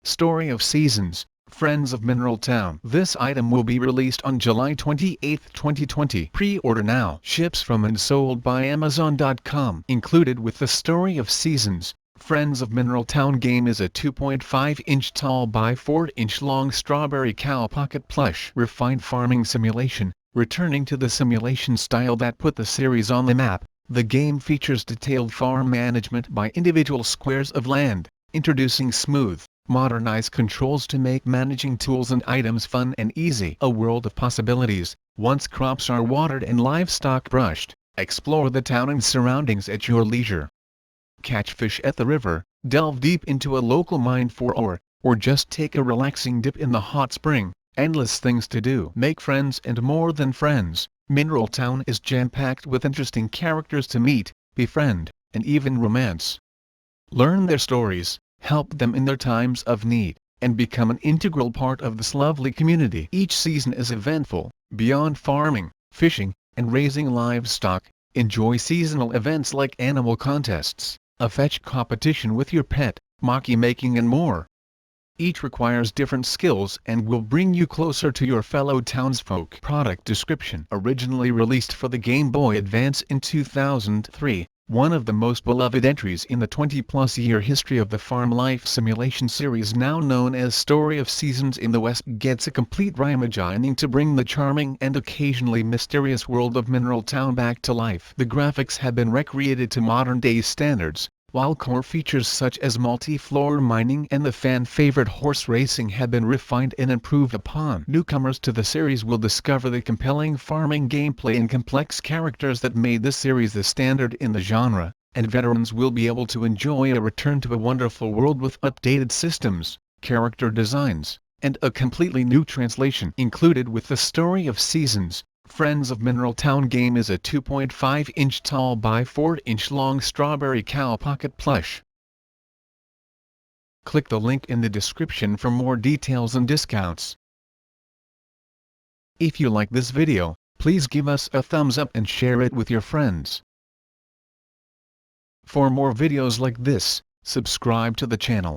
Story of Seasons, Friends of Mineral Town. This item will be released on July 28, 2020. Pre-order now. Ships from and sold by Amazon.com. Included with the Story of Seasons, Friends of Mineral Town game is a 2.5-inch tall by 4-inch long strawberry cow pocket plush. Refined farming simulation. Returning to the simulation style that put the series on the map, the game features detailed farm management by individual squares of land, introducing smooth, modernized controls to make managing tools and items fun and easy. A world of possibilities. Once crops are watered and livestock brushed, explore the town and surroundings at your leisure. Catch fish at the river, delve deep into a local mine for ore, or just take a relaxing dip in the hot spring. Endless things to do. Make friends and more than friends. Mineral Town is jam-packed with interesting characters to meet, befriend, and even romance. Learn their stories, help them in their times of need, and become an integral part of this lovely community. Each season is eventful. Beyond farming, fishing, and raising livestock, enjoy seasonal events like animal contests, a fetch competition with your pet, maki making and more. Each requires different skills and will bring you closer to your fellow townsfolk. Product description. Originally released for the Game Boy Advance in 2003, one of the most beloved entries in the 20-plus year history of the farm life simulation series now known as Story of Seasons in the West gets a complete reimagining to bring the charming and occasionally mysterious world of Mineral Town back to life. The graphics have been recreated to modern-day standards, while core features such as multi-floor mining and the fan-favorite horse racing have been refined and improved upon. Newcomers to the series will discover the compelling farming gameplay and complex characters that made this series the standard in the genre, and veterans will be able to enjoy a return to a wonderful world with updated systems, character designs, and a completely new translation. Included with the Story of Seasons, Friends of Mineral Town game is a 2.5-inch tall by 4-inch long strawberry cow pocket plush. Click the link in the description for more details and discounts. If you like this video, please give us a thumbs up and share it with your friends. For more videos like this, subscribe to the channel.